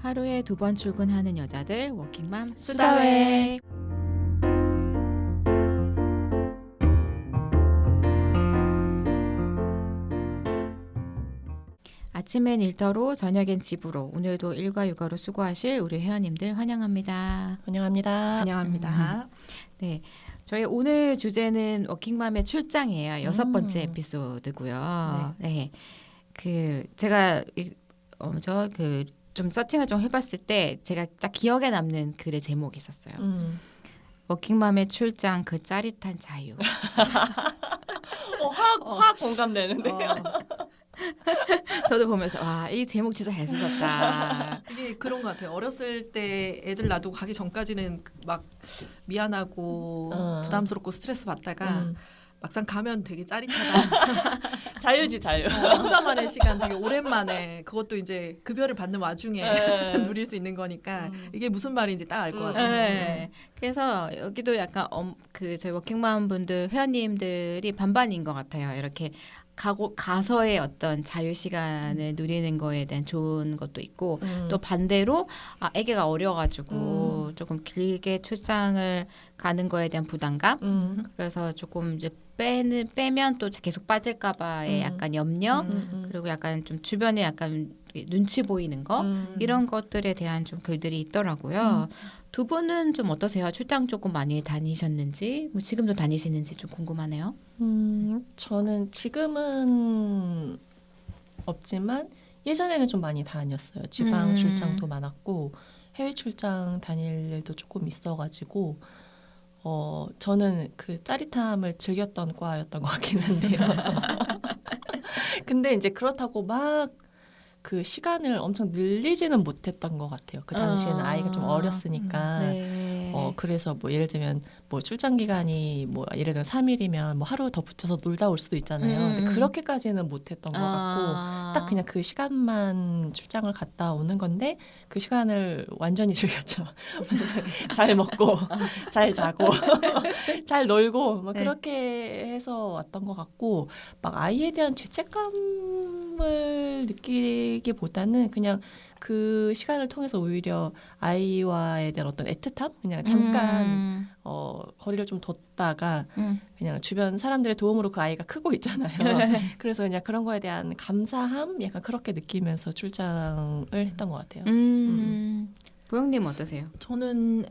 하루에 2번 출근하는 여자들 워킹맘 수다회. 아침엔 일터로 저녁엔 집으로 오늘도 일과 육아로 수고하실 우리 회원님들 환영합니다. 환영합니다. 환영합니다. 네, 저희 오늘 주제는 워킹맘의 출장이에요. 6번째 에피소드고요. 네, 제가 좀 서칭을 좀 해봤을 때 제가 딱 기억에 남는 글의 제목이 있었어요. 워킹맘의 출장 그 짜릿한 자유. 확 공감되는데요. 저도 보면서 와, 이 제목 진짜 잘 쓰셨다. 이게 그런 것 같아요. 어렸을 때 애들 놔두고 가기 전까지는 막 미안하고 부담스럽고 스트레스 받다가 막상 가면 되게 짜릿하다. 자유지 자유. 혼자만의 시간 되게 오랜만에 그것도 이제 급여를 받는 와중에 누릴 수 있는 거니까 이게 무슨 말인지 딱 알 것 같아요. 네. 그래서 여기도 약간 저희 워킹맘 분들 회원님들이 반반인 것 같아요. 이렇게 가서의 어떤 자유 시간을 누리는 거에 대한 좋은 것도 있고 또 반대로 아기가 어려가지고 조금 길게 출장을 가는 거에 대한 부담감 그래서 조금 이제 빼면 또 계속 빠질까봐의 약간 염려 그리고 약간 좀 주변에 약간 눈치 보이는 거 이런 것들에 대한 좀 글들이 있더라고요. 두 분은 좀 어떠세요? 출장 조금 많이 다니셨는지 뭐 지금도 다니시는지 좀 궁금하네요. 저는 지금은 없지만 예전에는 좀 많이 다녔어요. 지방 출장도 많았고 해외 출장 다닐 일도 조금 있어가지고 저는 그 짜릿함을 즐겼던 과였던 것 같긴 한데요. 근데 이제 그렇다고 막 그 시간을 엄청 늘리지는 못했던 것 같아요. 그 당시에는 아이가 좀 어렸으니까. 네. 그래서 뭐 예를 들면 뭐 출장 기간이 뭐 예를 들면 3일이면 뭐 하루 더 붙여서 놀다 올 수도 있잖아요. 근데 그렇게까지는 못했던 것 같고 딱 그냥 그 시간만 출장을 갔다 오는 건데 그 시간을 완전히 즐겼죠. 잘 먹고 잘 자고 잘 놀고 막 그렇게 해서 왔던 것 같고 막 아이에 대한 죄책감을 느끼기보다는 그냥 그 시간을 통해서 오히려 아이와에 대한 어떤 애틋함? 그냥 잠깐 거리를 좀 뒀다가 그냥 주변 사람들의 도움으로 그 아이가 크고 있잖아요. 그래서 그냥 그런 거에 대한 감사함? 약간 그렇게 느끼면서 출장을 했던 것 같아요. 보영님 어떠세요? 저는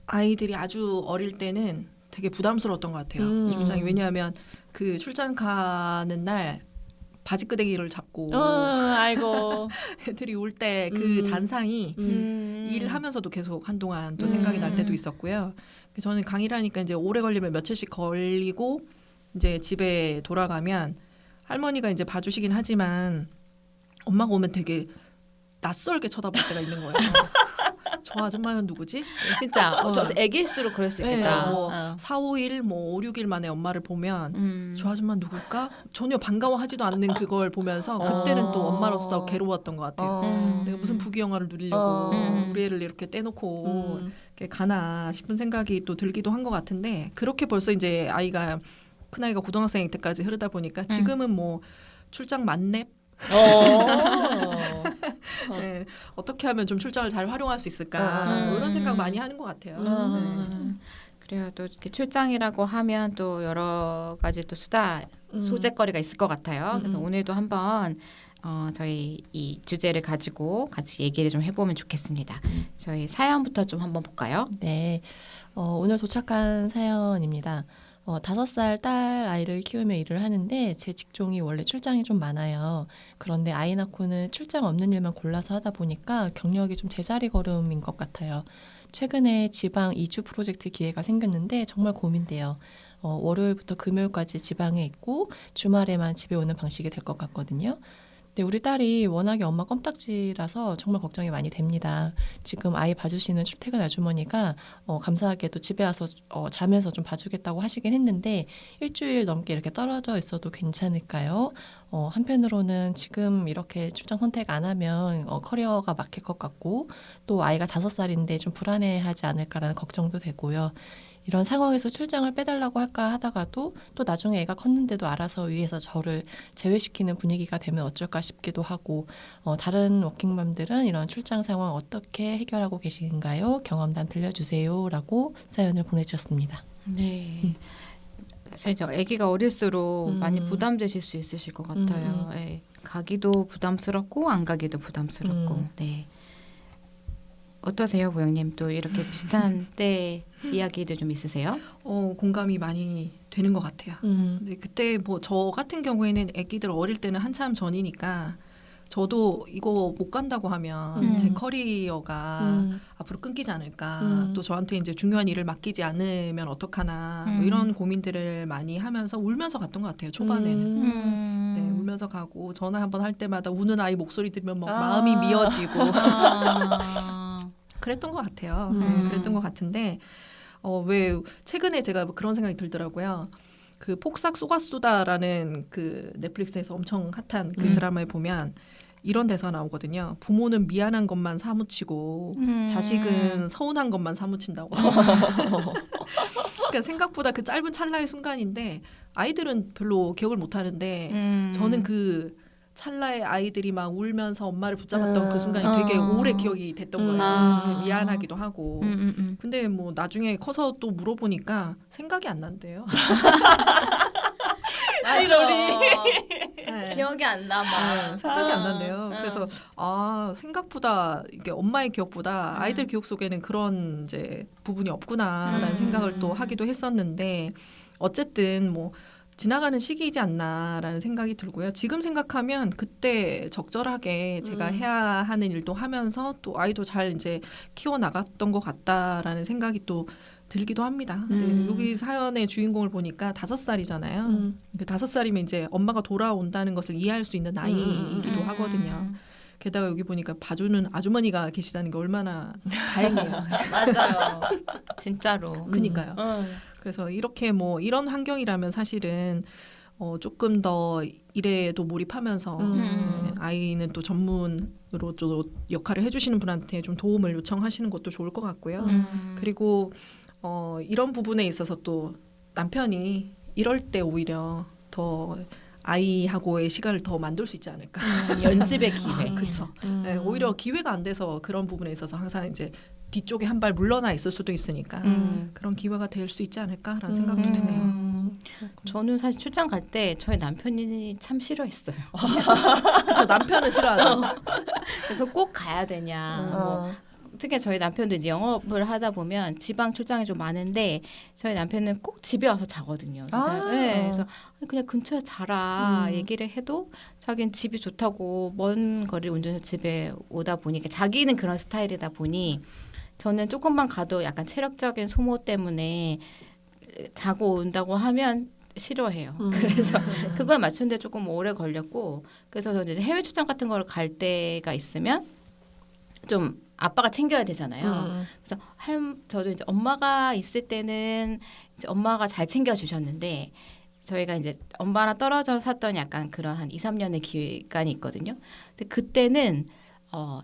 아이들이 아주 어릴 때는 되게 부담스러웠던 것 같아요. 출장이. 왜냐하면 그 출장 가는 날 바지끄댕이를 잡고 아이고 애들이 올 때 그 잔상이 일하면서도 계속 한동안 또 생각이 날 때도 있었고요. 저는 강의를 하니까 이제 오래 걸리면 며칠씩 걸리고 이제 집에 돌아가면 할머니가 이제 봐주시긴 하지만 엄마가 오면 되게 낯설게 쳐다볼 때가 있는 거예요. 저 아줌마는 누구지? 진짜 애기일수록 그럴 수 있겠다. 네, 뭐 4, 5일, 뭐 5, 6일 만에 엄마를 보면 저 아줌마 누굴까? 전혀 반가워하지도 않는 그걸 보면서 그때는 또 엄마로서 괴로웠던 것 같아요. 내가 무슨 부귀영화를 누리려고 우리 애를 이렇게 떼놓고 이렇게 가나 싶은 생각이 또 들기도 한 것 같은데 그렇게 벌써 이제 큰아이가 고등학생 때까지 흐르다 보니까 지금은 뭐 출장 만렙? 네, 어떻게 하면 좀 출장을 잘 활용할 수 있을까 뭐 이런 생각 많이 하는 것 같아요. 그래요. 또 이렇게 출장이라고 하면 또 여러 가지 또 소재거리가 있을 것 같아요. 그래서 오늘도 한번 저희 이 주제를 가지고 같이 얘기를 좀 해보면 좋겠습니다. 저희 사연부터 좀 한번 볼까요? 네, 오늘 도착한 사연입니다. 5살 딸 아이를 키우며 일을 하는데 제 직종이 원래 출장이 좀 많아요. 그런데 아이 낳고는 출장 없는 일만 골라서 하다 보니까 경력이 좀 제자리 걸음인 것 같아요. 최근에 지방 이주 프로젝트 기회가 생겼는데 정말 고민돼요. 월요일부터 금요일까지 지방에 있고 주말에만 집에 오는 방식이 될 것 같거든요. 근데 우리 딸이 워낙에 엄마 껌딱지라서 정말 걱정이 많이 됩니다. 지금 아이 봐주시는 출퇴근 아주머니가 감사하게도 집에 와서 자면서 좀 봐주겠다고 하시긴 했는데 일주일 넘게 이렇게 떨어져 있어도 괜찮을까요? 한편으로는 지금 이렇게 출장 선택 안 하면 커리어가 막힐 것 같고 또 아이가 5살인데 좀 불안해하지 않을까라는 걱정도 되고요. 이런 상황에서 출장을 빼달라고 할까 하다가도 또 나중에 애가 컸는데도 알아서 위에서 저를 제외시키는 분위기가 되면 어쩔까 싶기도 하고 다른 워킹맘들은 이런 출장 상황 어떻게 해결하고 계신가요? 경험담 들려주세요 라고 사연을 보내주셨습니다. 네. 사실 저 아기가 어릴수록 많이 음. 부담되실 수 있으실 것 같아요. 예. 가기도 부담스럽고 안 가기도 부담스럽고. 네. 어떠세요, 보영님? 또 이렇게 비슷한 때 이야기들 좀 있으세요? 공감이 많이 되는 것 같아요. 근데 그때 뭐 저 같은 경우에는 아기들 어릴 때는 한참 전이니까 저도 이거 못 간다고 하면 제 커리어가 앞으로 끊기지 않을까. 또 저한테 이제 중요한 일을 맡기지 않으면 어떡하나. 뭐 이런 고민들을 많이 하면서 울면서 갔던 것 같아요. 초반에는. 네, 울면서 가고 전화 한번 할 때마다 우는 아이 목소리 들으면 막 마음이 미어지고 그랬던 것 같아요. 네, 그랬던 것 같은데 왜 최근에 제가 그런 생각이 들더라고요. 그 폭삭 속았수다라는 그 넷플릭스에서 엄청 핫한 그 드라마에 보면 이런 대사가 나오거든요. 부모는 미안한 것만 사무치고 자식은 서운한 것만 사무친다고. 그러니까 생각보다 그 짧은 찰나의 순간인데 아이들은 별로 기억을 못 하는데 저는 그 찰나에 아이들이 막 울면서 엄마를 붙잡았던 그 순간이 되게 오래 기억이 됐던 거예요. 미안하기도 하고. 근데 뭐 나중에 커서 또 물어보니까 생각이 안 난대요. 네. 기억이 안 남아. 생각이 안 난대요. 그래서 생각보다 이게 엄마의 기억보다 아이들 기억 속에는 그런 이제 부분이 없구나라는 생각을 또 하기도 했었는데 어쨌든 뭐 지나가는 시기이지 않나라는 생각이 들고요. 지금 생각하면 그때 적절하게 제가 해야 하는 일도 하면서 또 아이도 잘 이제 키워 나갔던 것 같다라는 생각이 또 들기도 합니다. 근데 여기 사연의 주인공을 보니까 5살이잖아요. 그 5살이면 이제 엄마가 돌아온다는 것을 이해할 수 있는 나이이기도 하거든요. 게다가 여기 보니까 봐주는 아주머니가 계시다는 게 얼마나 다행이에요. 맞아요. 진짜로. 그니까요. 그래서 이렇게 뭐 이런 환경이라면 사실은 조금 더 일에도 몰입하면서 아이는 또 전문으로 또 역할을 해주시는 분한테 좀 도움을 요청하시는 것도 좋을 것 같고요. 그리고 이런 부분에 있어서 또 남편이 이럴 때 오히려 더 아이하고의 시간을 더 만들 수 있지 않을까. 연습의 기회. 그렇죠. 네, 오히려 기회가 안 돼서 그런 부분에 있어서 항상 이제 뒤쪽에 한 발 물러나 있을 수도 있으니까 그런 기회가 될 수 있지 않을까라는 생각도 드네요. 저는 사실 출장 갈 때 저희 남편이 참 싫어했어요. 그렇죠. 남편은 싫어하죠. 그래서 꼭 가야 되냐. 뭐 특히 저희 남편도 이제 영업을 하다 보면 지방 출장이 좀 많은데 저희 남편은 꼭 집에 와서 자거든요. 네, 그래서 그냥 근처에 자라 얘기를 해도 자기는 집이 좋다고 먼 거리를 운전해서 집에 오다 보니까 자기는 그런 스타일이다 보니 저는 조금만 가도 약간 체력적인 소모 때문에 자고 온다고 하면 싫어해요. 그래서 그거에 맞추는데 조금 오래 걸렸고 그래서 저는 이제 해외 출장 같은 걸 갈 때가 있으면 좀 아빠가 챙겨야 되잖아요. 그래서 저도 이제 엄마가 있을 때는 이제 엄마가 잘 챙겨주셨는데 저희가 이제 엄마랑 떨어져 샀던 약간 그런 한 2, 3년의 기간이 있거든요. 근데 그때는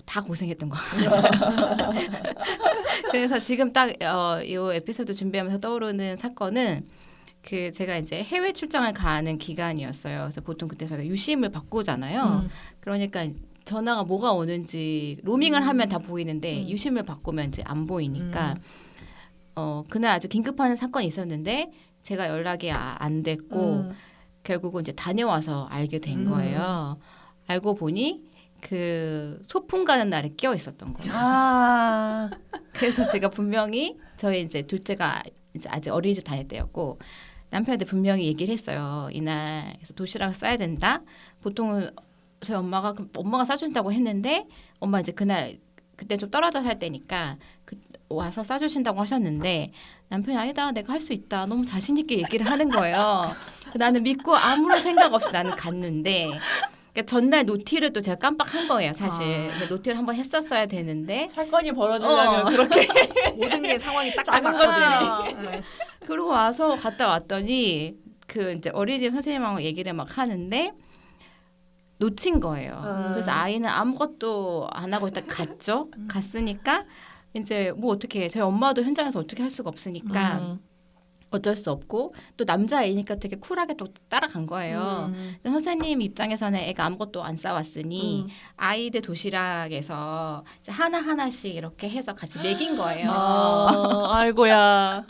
다 고생했던 것 같아요. 그래서 지금 딱 이 에피소드 준비하면서 떠오르는 사건은 그 제가 이제 해외 출장을 가는 기간이었어요. 그래서 보통 그때 저희가 유심을 바꾸잖아요. 그러니까 전화가 뭐가 오는지 로밍을 하면 다 보이는데 유심을 바꾸면 이제 안 보이니까 그날 아주 긴급한 사건이 있었는데 제가 연락이 안 됐고 결국은 이제 다녀와서 알게 된 거예요. 알고 보니 그 소풍 가는 날에 끼어 있었던 거예요. 그래서 제가 분명히 저희 이제 둘째가 이제 아직 어린이집 다닐 때였고 남편한테 분명히 얘기를 했어요. 이날 그래서 도시락을 싸야 된다. 보통은 저희 엄마가 싸준다고 했는데 엄마 이제 그때 좀 떨어져 살 때니까 와서 싸주신다고 하셨는데 남편이 아니다 내가 할 수 있다 너무 자신 있게 얘기를 하는 거예요. 나는 믿고 아무런 생각 없이 나는 갔는데 그러니까 전날 노티를 또 제가 깜빡한 거예요 사실. 노티를 한번 했었어야 되는데 사건이 벌어지려면 그렇게 모든 게 상황이 딱 작은 맞거든요. 그러고 와서 갔다 왔더니 그 이제 어린이집 선생님하고 얘기를 막 하는데 놓친 거예요. 그래서 아이는 아무것도 안 하고 일단 갔죠. 갔으니까 이제 뭐 어떻게 저희 엄마도 현장에서 어떻게 할 수가 없으니까 어쩔 수 없고 또 남자아이니까 되게 쿨하게 또 따라간 거예요. 근데 선생님 입장에서는 애가 아무것도 안 싸웠으니 아이들 도시락에서 이제 하나하나씩 이렇게 해서 같이 먹인 거예요. 아이고야.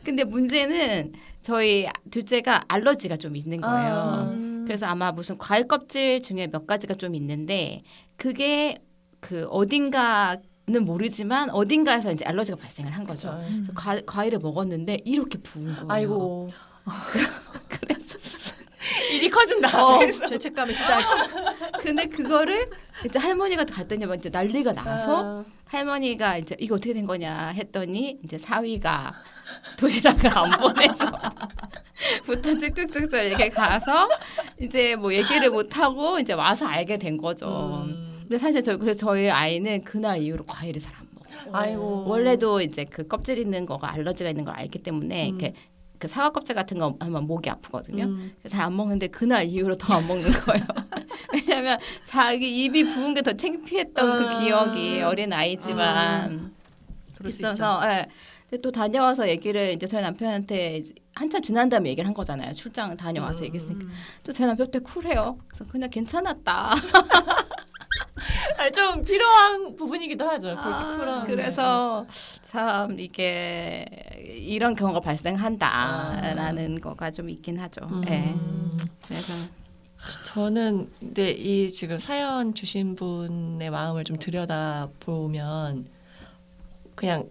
근데 문제는 저희 둘째가 알러지가 좀 있는 거예요. 그래서 아마 무슨 과일 껍질 중에 몇 가지가 좀 있는데 그게 그 어딘가는 모르지만 어딘가에서 이제 알러지가 발생을 한 거죠. 그래서 과일을 먹었는데 이렇게 부은 거예요. 아이고. 그래서 일이 커진다. 죄책감이 시작. 근데 그거를 이제 할머니가 갔더니 막 이제 난리가 나서 할머니가 이제 이거 어떻게 된 거냐 했더니 이제 사위가 도시락을 안 보내서 부터 쭉쭉쭉 이렇게 가서 이제 뭐 얘기를 못 하고 이제 와서 알게 된 거죠. 근데 사실 그래서 저희 아이는 그날 이후로 과일을 잘 안 먹어요. 아이고. 원래도 이제 그 껍질 있는 거가 알러지가 있는 걸 알기 때문에 이렇게 그 사과 껍질 같은 거 하면 목이 아프거든요. 잘 안 먹는데 그날 이후로 더 안 먹는 거예요. 왜냐하면 자기 입이 부은 게 더 창피했던 그 기억이 어린 아이지만 있어서. 예. 근데 또 다녀와서 얘기를 이제 저희 남편한테 한참 지난 다음에 얘기를 한 거잖아요. 출장 다녀와서 얘기했으니까. 또 제 남편 때 쿨해요. 그래서 그냥 괜찮았다. 아니, 좀 필요한 부분이기도 하죠. 그렇게 쿨한. 그래서 참 이게 이런 경우가 발생한다라는 거가 좀 있긴 하죠. 네. 그래서 저는 근데 이 지금 사연 주신 분의 마음을 좀 들여다 보면 그냥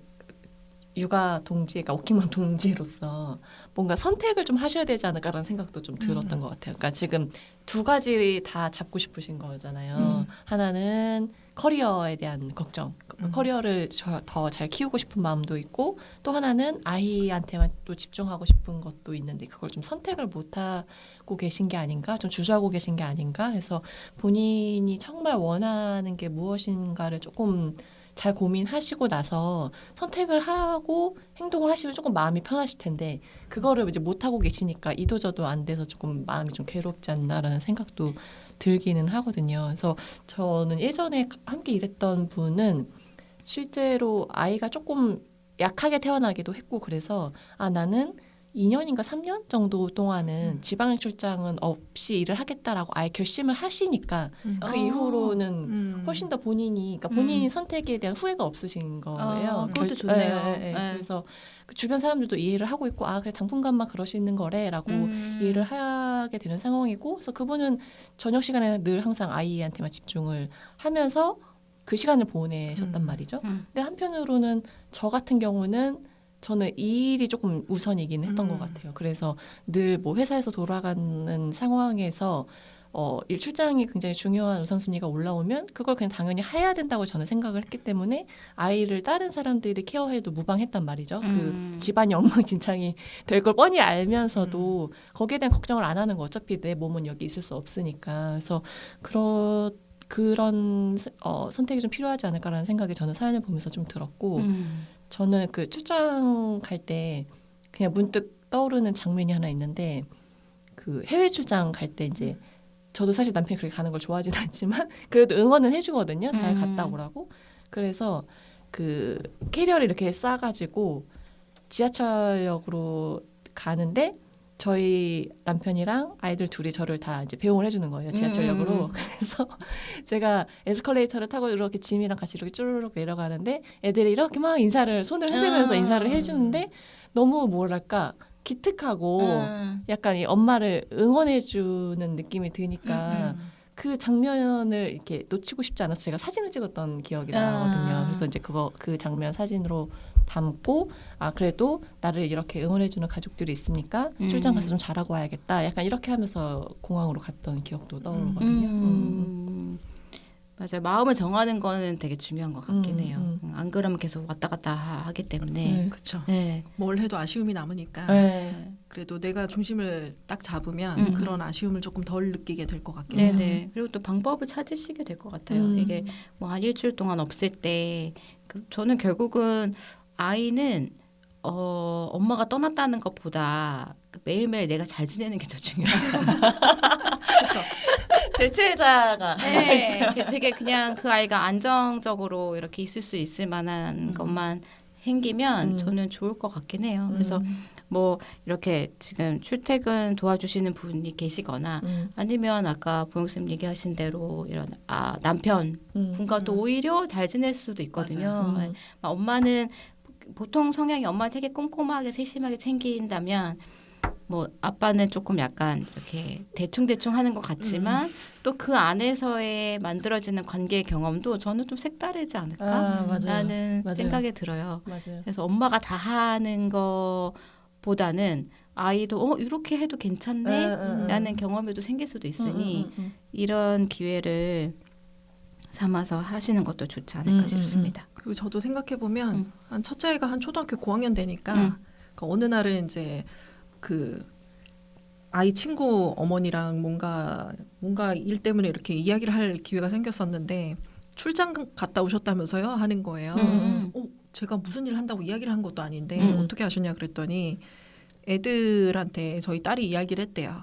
육아 동지, 그러니까 워킹맘 동지로서 뭔가 선택을 좀 하셔야 되지 않을까라는 생각도 좀 들었던 것 같아요. 그러니까 지금 두 가지 다 잡고 싶으신 거잖아요. 하나는 커리어에 대한 걱정, 커리어를 더 잘 키우고 싶은 마음도 있고, 또 하나는 아이한테만 또 집중하고 싶은 것도 있는데 그걸 좀 선택을 못 하고 계신 게 아닌가, 좀 주저하고 계신 게 아닌가 해서 본인이 정말 원하는 게 무엇인가를 조금 잘 고민하시고 나서 선택을 하고 행동을 하시면 조금 마음이 편하실 텐데 그거를 이제 못 하고 계시니까 이도저도 안 돼서 조금 마음이 좀 괴롭지 않나라는 생각도 들기는 하거든요. 그래서 저는 예전에 함께 일했던 분은 실제로 아이가 조금 약하게 태어나기도 했고 그래서 나는 2년인가 3년 정도 동안은 지방행 출장은 없이 일을 하겠다라고 아예 결심을 하시니까 그 이후로는 훨씬 더 그러니까 본인이 선택에 대한 후회가 없으신 거예요. 그것도 좋네요. 그래서 그 주변 사람들도 이해를 하고 있고 그래 당분간만 그러시는 거래라고 이해를 하게 되는 상황이고, 그래서 그분은 저녁 시간에는 늘 항상 아이한테만 집중을 하면서 그 시간을 보내셨단 말이죠. 근데 한편으로는 저 같은 경우는 저는 이 일이 조금 우선이긴 했던 것 같아요. 그래서 늘 뭐 회사에서 돌아가는 상황에서 일 출장이 굉장히 중요한 우선순위가 올라오면 그걸 그냥 당연히 해야 된다고 저는 생각을 했기 때문에 아이를 다른 사람들이 케어해도 무방했단 말이죠. 그 집안이 엉망진창이 될 걸 뻔히 알면서도 거기에 대한 걱정을 안 하는 거, 어차피 내 몸은 여기 있을 수 없으니까. 그래서 그런 선택이 좀 필요하지 않을까라는 생각이 저는 사연을 보면서 좀 들었고, 저는 그 출장 갈 때 그냥 문득 떠오르는 장면이 하나 있는데, 그 해외 출장 갈 때 이제 저도 사실 남편이 그렇게 가는 걸 좋아하지는 않지만 그래도 응원은 해주거든요. 잘 갔다 오라고. 그래서 그 캐리어를 이렇게 싸가지고 지하철역으로 가는데 저희 남편이랑 아이들 둘이 저를 다 이제 배웅을 해주는 거예요, 지하철역으로. 그래서 제가 에스컬레이터를 타고 이렇게 짐이랑 같이 이렇게 쭈르륵 내려가는데 애들이 이렇게 막 손을 흔들면서 인사를 해주는데 너무 뭐랄까 기특하고 약간 이 엄마를 응원해주는 느낌이 드니까 그 장면을 이렇게 놓치고 싶지 않아서 제가 사진을 찍었던 기억이 나거든요. 그래서 이제 그 장면 사진으로 담고 그래도 나를 이렇게 응원해주는 가족들이 있으니까 출장 가서 좀 잘하고 와야겠다. 약간 이렇게 하면서 공항으로 갔던 기억도 떠오르거든요. 맞아요. 마음을 정하는 거는 되게 중요한 것 같긴 해요. 안 그러면 계속 왔다 갔다 하기 때문에. 그렇죠. 네. 뭘 해도 아쉬움이 남으니까. 네. 그래도 내가 중심을 딱 잡으면 그런 아쉬움을 조금 덜 느끼게 될 것 같긴 해요. 네네. 그리고 또 방법을 찾으시게 될 것 같아요. 이게 뭐 한 일주일 동안 없을 때 저는 결국은 아이는 엄마가 떠났다는 것보다 매일매일 내가 잘 지내는 게 더 중요하잖아요. 그렇죠. 대체자가 네, 되게 그냥 그 아이가 안정적으로 이렇게 있을 수 있을 만한 것만 생기면 저는 좋을 것 같긴 해요. 그래서 뭐 이렇게 지금 출퇴근 도와주시는 분이 계시거나 아니면 아까 보영쌤 얘기하신 대로 이런 남편 분과 또 오히려 잘 지낼 수도 있거든요. 엄마는 보통 성향이 엄마 되게 꼼꼼하게 세심하게 챙긴다면 뭐 아빠는 조금 약간 이렇게 대충 하는 것 같지만 또 그 안에서의 만들어지는 관계의 경험도 저는 좀 색다르지 않을까라는 생각이 들어요. 맞아요. 그래서 엄마가 다 하는 거보다는 아이도 이렇게 해도 괜찮네 라는 경험이 또 생길 수도 있으니 이런 기회를 삼아서 하시는 것도 좋지 않을까 싶습니다. 그리고 저도 생각해보면 한 첫째 아이가 한 초등학교 고학년 되니까 그러니까 어느 날은 이제 그 아이 친구 어머니랑 뭔가 일 때문에 이렇게 이야기를 할 기회가 생겼었는데 출장 갔다 오셨다면서요? 하는 거예요. 그래서 제가 무슨 일 한다고 이야기를 한 것도 아닌데 어떻게 하셨냐 그랬더니 애들한테 저희 딸이 이야기를 했대요.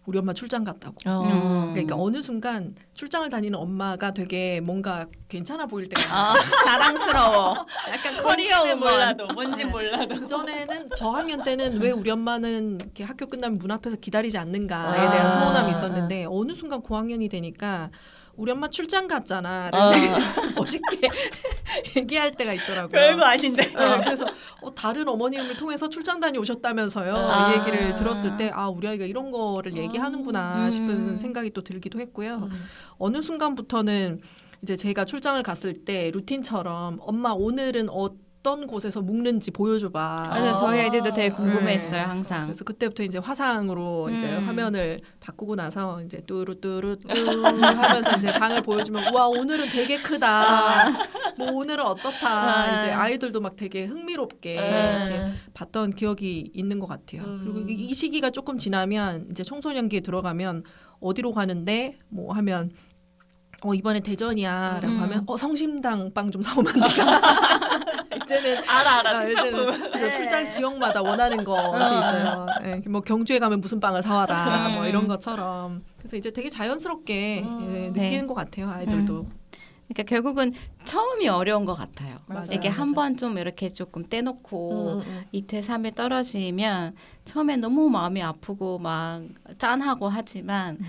우리 엄마 출장 갔다고. 그러니까 어느 순간 출장을 다니는 엄마가 되게 뭔가 괜찮아 보일 때가 자랑스러워. 약간 커리어 우먼. 뭔진 몰라도. 그전에는 저학년 때는 왜 우리 엄마는 이렇게 학교 끝나면 문 앞에서 기다리지 않는가에 대한 서운함이 있었는데 어느 순간 고학년이 되니까 우리 엄마 출장 갔잖아. 되게 멋있게 얘기할 때가 있더라고요. 별거 아닌데. 그래서 다른 어머님을 통해서 출장 다녀오셨다면서요. 이 얘기를 들었을 때 우리 아이가 이런 거를 얘기하는구나 싶은 생각이 또 들기도 했고요. 어느 순간부터는 이제 제가 출장을 갔을 때 루틴처럼 엄마 오늘은 어떤 곳에서 묶는지 보여줘봐. 맞아요. 저희 애들도 되게 궁금했어요, 항상. 그래서 그때부터 이제 화상으로 이제 화면을 바꾸고 나서 이제 뚜루뚜루뚜 하면서 이제 방을 보여주면 와 오늘은 되게 크다. 뭐 오늘은 어떻다. 이제 아이들도 막 되게 흥미롭게 이렇게 봤던 기억이 있는 것 같아요. 그리고 이 시기가 조금 지나면 이제 청소년기에 들어가면 어디로 가는데 뭐 하면 이번에 대전이야라고 하면 성심당 빵 좀 사오면 안 될까? 이제는 알아 이제는 출장 지역마다 원하는 것이 있어요. 네, 뭐 경주에 가면 무슨 빵을 사와라 뭐 이런 것처럼. 그래서 이제 되게 자연스럽게 느끼는 것 같아요 아이들도. 그러니까 결국은 처음이 어려운 것 같아요. 맞아요, 이게 맞아요. 한 번 좀 이렇게 조금 떼놓고 이틀 삼일 떨어지면 처음엔 너무 마음이 아프고 막 짠하고 하지만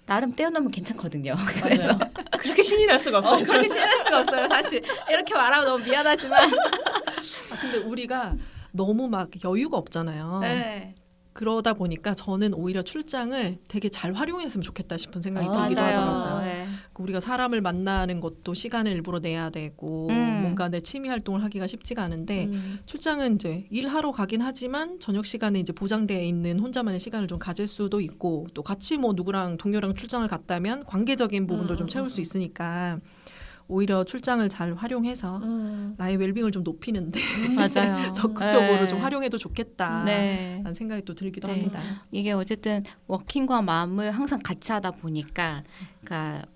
나름 떼어놓으면 괜찮거든요. 그래서 그렇게 신이 날 수가 없어요. 그렇게 신날 수가 없어요. 사실 이렇게 말하면 너무 미안하지만 근데 우리가 너무 막 여유가 없잖아요. 네. 그러다 보니까 저는 오히려 출장을 되게 잘 활용했으면 좋겠다 싶은 생각이 들기도 맞아요. 하더라고요. 네. 우리가 사람을 만나는 것도 시간을 일부러 내야 되고 뭔가 내 취미 활동을 하기가 쉽지가 않은데 출장은 이제 일하러 가긴 하지만 저녁 시간에 이제 보장되어 있는 혼자만의 시간을 좀 가질 수도 있고 또 같이 뭐 누구랑 동료랑 출장을 갔다면 관계적인 부분도 좀 채울 수 있으니까 오히려 출장을 잘 활용해서 나의 웰빙을 좀 높이는데 맞아요. 적극적으로 네. 좀 활용해도 좋겠다 네. 라는 생각이 또 들기도 네. 합니다. 이게 어쨌든 워킹과 맘을 항상 같이 하다 보니까 그러니까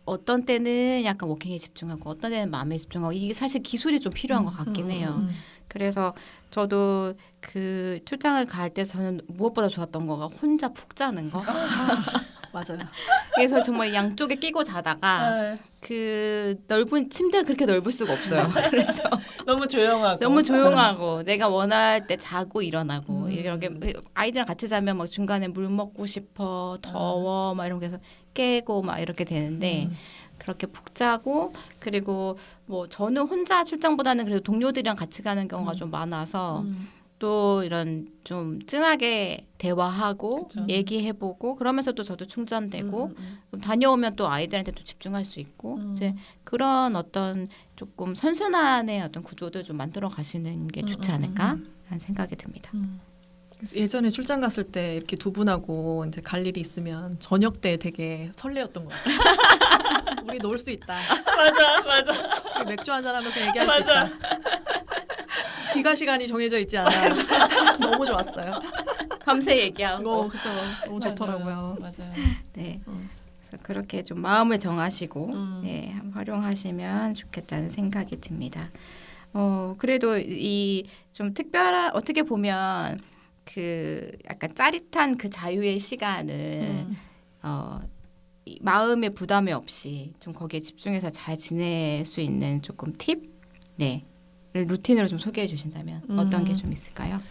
어떤 때는 약간 워킹에 집중하고 어떤 때는 마음에 집중하고 이게 사실 기술이 좀 필요한 것 같긴 해요. 그래서 저도 그 출장을 갈 때 저는 무엇보다 좋았던 거가 혼자 푹 자는 거. 맞아요. 그래서 정말 양쪽에 끼고 자다가 그 넓은 침대가 그렇게 넓을 수가 없어요. 그래서 너무 조용하고. 너무 조용하고 내가 원할 때 자고 일어나고 이렇게 아이들이랑 같이 자면 막 중간에 물 먹고 싶어 더워 막 이런 게 해서 깨고 막 이렇게 되는데 그렇게 푹 자고 그리고 뭐 저는 혼자 출장보다는 그래도 동료들이랑 같이 가는 경우가 좀 많아서 또 이런 좀 진하게 대화하고 그쵸. 얘기해보고 그러면서 또 저도 충전되고 좀 다녀오면 또 아이들한테 또 집중할 수 있고 이제 그런 어떤 조금 선순환의 어떤 구조들 좀 만들어 가시는 게 좋지 않을까 하는 생각이 듭니다. 그래서 예전에 출장 갔을 때 이렇게 두 분하고 이제 갈 일이 있으면 저녁 때 되게 설레었던 것 같아요. 우리 놀 수 있다. 맞아. 맥주 한잔 하면서 얘기할 수 있다. 귀가 시간이 정해져 있지 않아. 너무 좋았어요. 밤새 얘기하고. 그렇죠. 너무 좋더라고요. 맞아요. 네. 그래서 그렇게 좀 마음을 정하시고 네, 활용하시면 좋겠다는 생각이 듭니다. 그래도 이 좀 특별한 어떻게 보면 그 약간 짜릿한 그 자유의 시간을 이 마음의 부담이 없이 좀 거기에 집중해서 잘 지낼 수 있는 조금 팁, 네, 루틴으로 좀 소개해 주신다면 어떤 게 좀 있을까요?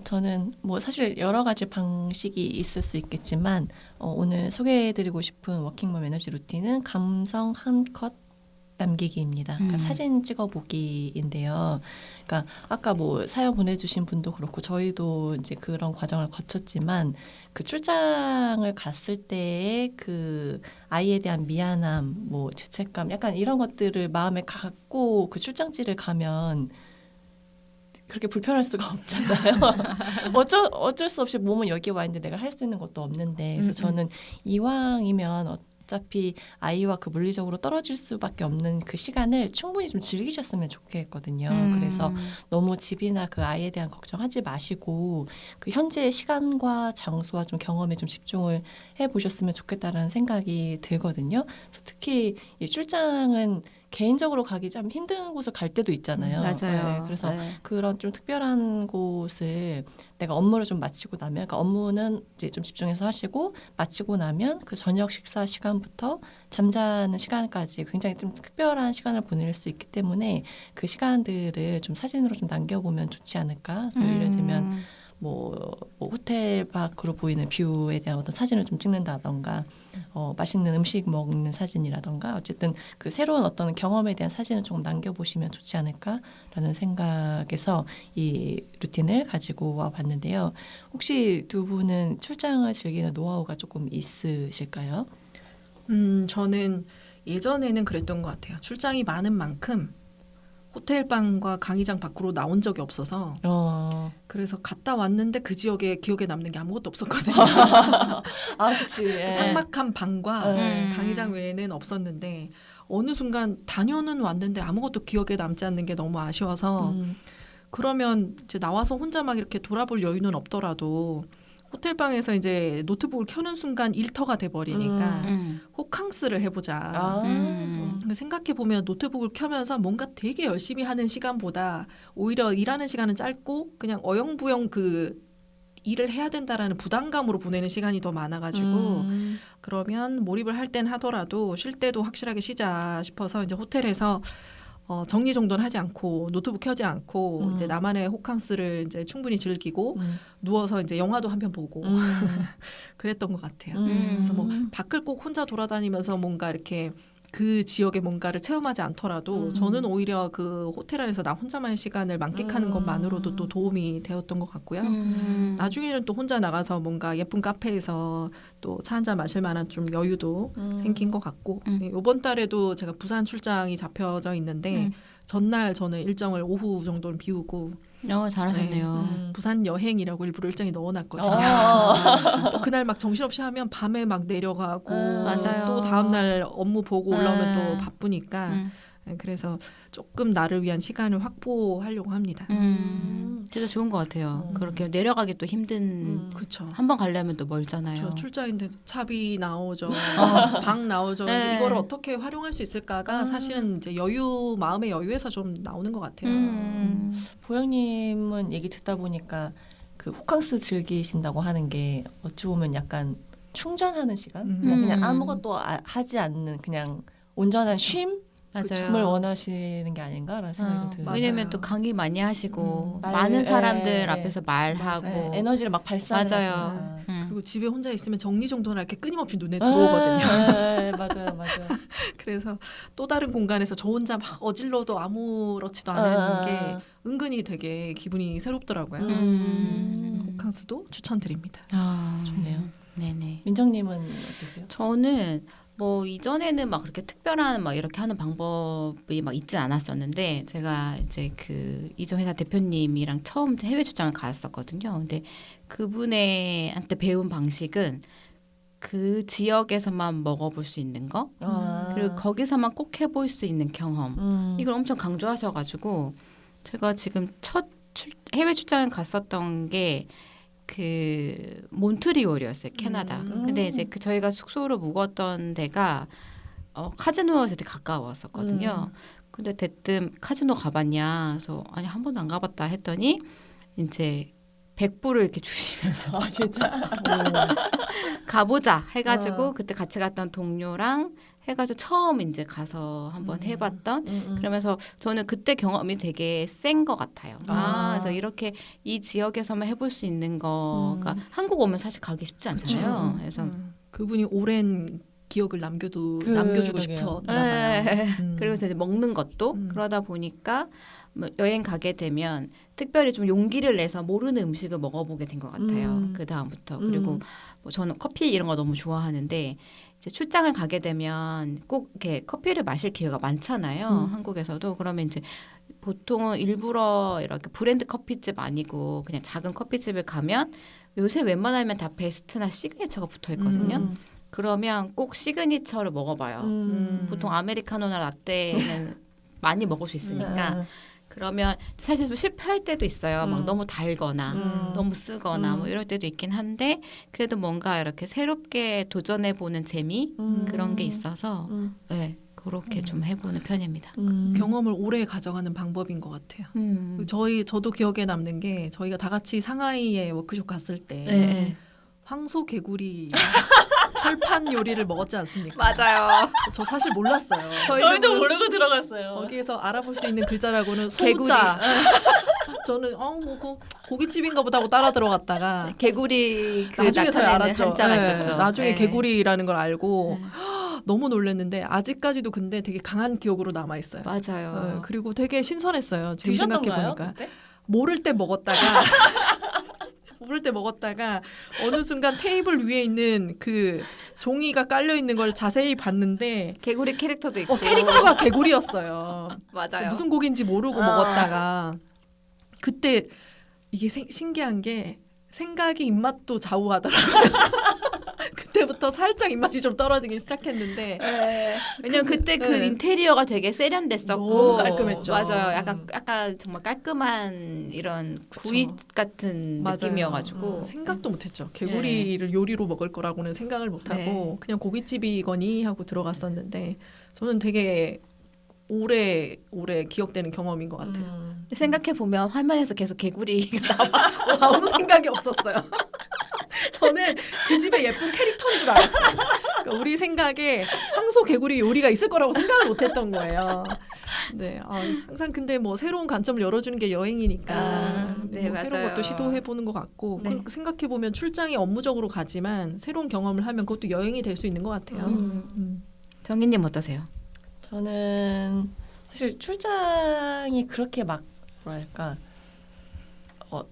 저는 뭐 사실 여러 가지 방식이 있을 수 있겠지만 오늘 소개해드리고 싶은 워킹맘 에너지 루틴은 감성 한 컷 남기기입니다. 그러니까 사진 찍어보기인데요. 그러니까 아까 뭐 사연 보내주신 분도 그렇고 저희도 이제 그런 과정을 거쳤지만 그 출장을 갔을 때의 그 아이에 대한 미안함, 뭐 죄책감, 약간 이런 것들을 마음에 갖고 그 출장지를 가면 그렇게 불편할 수가 없잖아요. 어쩔 수 없이 몸은 여기 와 있는데 내가 할 수 있는 것도 없는데 그래서 저는 이왕이면 어차피 아이와 그 물리적으로 떨어질 수밖에 없는 그 시간을 충분히 좀 즐기셨으면 좋겠거든요. 그래서 너무 집이나 그 아이에 대한 걱정하지 마시고 그 현재의 시간과 장소와 좀 경험에 좀 집중을 해보셨으면 좋겠다라는 생각이 들거든요. 그래서 특히 이 출장은 개인적으로 가기 좀 힘든 곳을 갈 때도 있잖아요. 맞아요. 네, 그래서 그런 좀 특별한 곳을 내가 업무를 좀 마치고 나면, 그러니까 업무는 이제 좀 집중해서 하시고 마치고 나면 그 저녁 식사 시간부터 잠자는 시간까지 굉장히 좀 특별한 시간을 보낼 수 있기 때문에 그 시간들을 좀 사진으로 좀 남겨보면 좋지 않을까. 그래서 예를 들면 뭐 호텔 밖으로 보이는 뷰에 대한 어떤 사진을 좀 찍는다던가 맛있는 음식 먹는 사진이라던가 어쨌든 그 새로운 어떤 경험에 대한 사진을 조금 남겨보시면 좋지 않을까라는 생각에서 이 루틴을 가지고 와봤는데요. 혹시 두 분은 출장을 즐기는 노하우가 조금 있으실까요? 저는 예전에는 그랬던 것 같아요. 출장이 많은 만큼 호텔방과 강의장 밖으로 나온 적이 없어서 그래서 갔다 왔는데 그 지역에 기억에 남는 게 아무것도 없었거든요. 그치. 예. 삭막한 방과 강의장 외에는 없었는데 어느 순간 다녀는 왔는데 아무것도 기억에 남지 않는 게 너무 아쉬워서 그러면 이제 나와서 혼자 막 이렇게 돌아볼 여유는 없더라도 호텔방에서 이제 노트북을 켜는 순간 일터가 돼버리니까 호캉스를 해보자. 생각해보면 노트북을 켜면서 뭔가 되게 열심히 하는 시간보다 오히려 일하는 시간은 짧고 그냥 어영부영 그 일을 해야 된다라는 부담감으로 보내는 시간이 더 많아가지고 그러면 몰입을 할 땐 하더라도 쉴 때도 확실하게 쉬자 싶어서 이제 호텔에서 정리정돈 하지 않고 노트북 켜지 않고 이제 나만의 호캉스를 이제 충분히 즐기고 누워서 이제 영화도 한 편 보고 그랬던 것 같아요. 그래서 뭐 밖을 꼭 혼자 돌아다니면서 뭔가 이렇게 그 지역의 뭔가를 체험하지 않더라도 저는 오히려 그 호텔 안에서 나 혼자만의 시간을 만끽하는 것만으로도 또 도움이 되었던 것 같고요. 나중에는 또 혼자 나가서 뭔가 예쁜 카페에서 또 차 한잔 마실 만한 좀 여유도 생긴 것 같고 이번 달에도 제가 부산 출장이 잡혀져 있는데 전날 저는 일정을 오후 정도는 비우고 잘하셨네요. 부산 여행이라고 일부러 일정에 넣어놨거든요. 또 그날 막 정신없이 하면 밤에 막 내려가고 맞아요. 또 다음날 업무 보고 올라오면 또 바쁘니까 그래서 조금 나를 위한 시간을 확보하려고 합니다. 진짜 좋은 것 같아요. 그렇게 내려가기 또 힘든. 그렇죠. 한 번 가려면 또 멀잖아요. 저 출장인데 차비 나오죠, 방 나오죠. 근데 이걸 어떻게 활용할 수 있을까가 사실은 이제 마음의 여유에서 좀 나오는 것 같아요. 보영님은 얘기 듣다 보니까 그 호캉스 즐기신다고 하는 게 어찌 보면 약간 충전하는 시간, 그냥 아무것도 하지 않는 그냥 온전한 쉼. 맞아요. 정말 원하시는 게 아닌가라는 생각이 좀 들어요. 왜냐면 또 강의 많이 하시고 말, 많은 사람들 예, 앞에서 말하고 에너지를 막 발산하시니까. 맞아요. 그리고 집에 혼자 있으면 정리정돈할 게 끊임없이 눈에 들어오거든요. 맞아요. 그래서 또 다른 공간에서 저 혼자 막 어질러도 아무렇지도 않은 게 은근히 되게 기분이 새롭더라고요. 호캉스도 추천드립니다. 좋네요. 네네. 민정님은 어떠세요? 저는 뭐 이전에는 막 그렇게 특별한 막 이렇게 하는 방법이 막 있지 않았었는데 제가 이제 그 이전 회사 대표님이랑 처음 해외 출장을 갔었거든요. 근데 그분한테 배운 방식은 그 지역에서만 먹어볼 수 있는 거 그리고 거기서만 꼭 해볼 수 있는 경험 이걸 엄청 강조하셔가지고 제가 지금 첫 해외 출장을 갔었던 게 그 몬트리올이었어요, 캐나다. 근데 이제 그 저희가 숙소로 묵었던 데가 카지노에서 되게 가까웠었거든요. 근데 대뜸 카지노 가봤냐? 그래서 아니 한 번도 안 가봤다 했더니 이제 100불을 이렇게 주시면서 진짜 가보자 해가지고 그때 같이 갔던 동료랑 해가지고 처음 이제 가서 한번 해봤던 그러면서 저는 그때 경험이 되게 센 것 같아요. 그래서 이렇게 이 지역에서만 해볼 수 있는 거가 한국 오면 사실 가기 쉽지 않잖아요. 그래서 그분이 오랜 기억을 남겨주고 그러게요. 싶었나 네. 봐요. 그리고 이제 먹는 것도 그러다 보니까 뭐 여행 가게 되면 특별히 좀 용기를 내서 모르는 음식을 먹어보게 된 것 같아요. 그 다음부터 그리고 뭐 저는 커피 이런 거 너무 좋아하는데 이제 출장을 가게 되면 꼭 이렇게 커피를 마실 기회가 많잖아요. 한국에서도 그러면 이제 보통은 일부러 이렇게 브랜드 커피집 아니고 그냥 작은 커피집을 가면 요새 웬만하면 다 베스트나 시그니처가 붙어 있거든요. 그러면 꼭 시그니처를 먹어봐요. 보통 아메리카노나 라떼는 많이 먹을 수 있으니까. 그러면 사실 좀 실패할 때도 있어요. 막 너무 달거나 너무 쓰거나 뭐 이럴 때도 있긴 한데 그래도 뭔가 이렇게 새롭게 도전해보는 재미 그런 게 있어서 네, 그렇게 좀 해보는 편입니다. 경험을 오래 가져가는 방법인 것 같아요. 저도 기억에 남는 게 저희가 다 같이 상하이에 워크숍 갔을 때 네. 황소 개구리 철판 요리를 먹었지 않습니까? 맞아요. 저 사실 몰랐어요. 저희도 모르고 들어갔어요. 거기에서 알아볼 수 있는 글자라고는 개구리. 소자. 저는 고깃집인가 보다 하고 따라 들어갔다가 개구리 그 나중에서야 나타내는 알았죠. 한자가 네, 있었죠. 나중에 네. 개구리라는 걸 알고 네. 너무 놀랐는데 아직까지도 근데 되게 강한 기억으로 남아 있어요. 맞아요. 그리고 되게 신선했어요. 지금 생각해 드셨던가요? 보니까 그때? 모를 때 먹었다가 어느 순간 테이블 위에 있는 그 종이가 깔려 있는 걸 자세히 봤는데 개구리 캐릭터도 있고. 캐릭터가 개구리였어요. 맞아요. 무슨 곡인지 모르고 먹었다가 그때 이게 신기한 게 생각이 입맛도 좌우하더라고요. 그때부터 살짝 입맛이 좀 떨어지기 시작했는데 네. 왜냐면 그때 그 네. 인테리어가 되게 세련됐었고 너무 깔끔했죠. 맞아요. 약간 정말 깔끔한 이런 구이 같은 맞아요. 느낌이어가지고 생각도 못했죠. 개구리를 요리로 먹을 거라고는 생각을 못하고 그냥 고깃집이거니 하고 들어갔었는데 저는 되게 오래 기억되는 경험인 것 같아요. 생각해 보면 화면에서 계속 개구리가 아무 생각이 없었어요. 저는 그 집에 예쁜 캐릭터인 줄 알았어요. 그러니까 우리 생각에 황소 개구리 요리가 있을 거라고 생각을 못했던 거예요. 네, 항상 근데 뭐 새로운 관점을 열어주는 게 여행이니까 네, 뭐 새로운 맞아요. 것도 시도해 보는 것 같고 네. 생각해 보면 출장이 업무적으로 가지만 새로운 경험을 하면 그것도 여행이 될 수 있는 것 같아요. 정희님 어떠세요? 저는 사실 출장이 그렇게 막 뭐랄까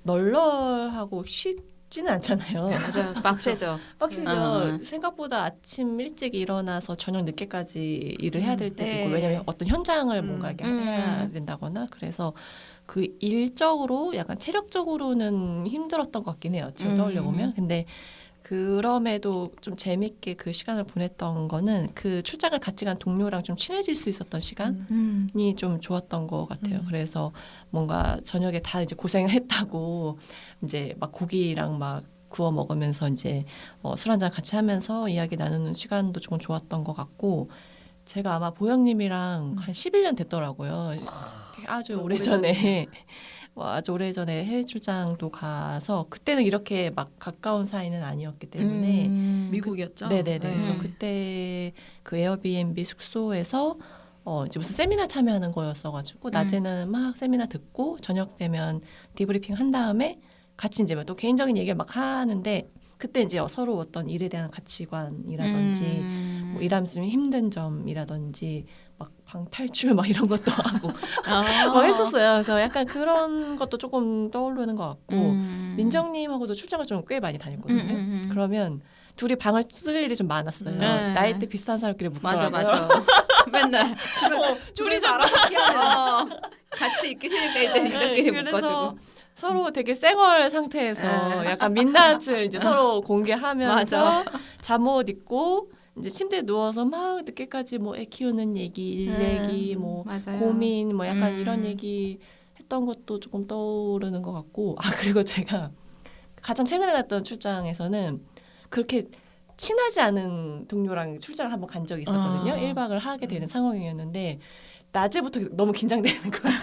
널널하고 쉽지는 않잖아요. 맞아요. 빡세죠. 빡시죠. 생각보다 아침 일찍 일어나서 저녁 늦게까지 일을 해야 될 때도 있고 네. 왜냐면 어떤 현장을 뭔가 이렇게 해야 된다거나 그래서 그 일적으로 약간 체력적으로는 힘들었던 것 같긴 해요. 지금 떠올려 보면. 근데 그럼에도 좀 재밌게 그 시간을 보냈던 거는 그 출장을 같이 간 동료랑 좀 친해질 수 있었던 시간이 좀 좋았던 것 같아요. 그래서 뭔가 저녁에 다 이제 고생을 했다고 이제 막 고기랑 막 구워 먹으면서 이제 술 한잔 같이 하면서 이야기 나누는 시간도 조금 좋았던 것 같고 제가 아마 보영님이랑 한 11년 됐더라고요. 아주 오래전에 아주 오래전에 해외 출장도 가서 그때는 이렇게 막 가까운 사이는 아니었기 때문에 미국이었죠. 네네네. 그래서 그때 그 에어비앤비 숙소에서 이제 무슨 세미나 참여하는 거였어가지고 낮에는 막 세미나 듣고 저녁 되면 디브리핑 한 다음에 같이 이제 또 개인적인 얘기를 막 하는데 그때 이제 서로 어떤 일에 대한 가치관이라든지 뭐 일하면서 힘든 점이라든지 막 방탈출 막 이런 것도 하고 뭐 했었어요. 그래서 약간 그런 것도 조금 떠오르는 것 같고 민정님하고도 출장을 좀 꽤 많이 다녔거든요. 그러면 둘이 방을 쓸 일이 좀 많았어요. 나이대 비슷한 사람끼리 묵더라고요. 맞아. 맨날 둘이 알아서 피하는. 같이 있기 싫으니까 일단 이들끼리 묶어주고. 서로 되게 쌩얼 상태에서 약간 민낯을 이제 서로 공개하면서 잠옷 입고 이제 침대에 누워서 막 늦게까지 뭐 애 키우는 얘기, 일 얘기, 뭐 맞아요. 고민, 뭐 약간 이런 얘기 했던 것도 조금 떠오르는 것 같고 그리고 제가 가장 최근에 갔던 출장에서는 그렇게 친하지 않은 동료랑 출장을 한번 간 적이 있었거든요. 1박을 하게 되는 상황이었는데 낮에부터 너무 긴장되는 거예요.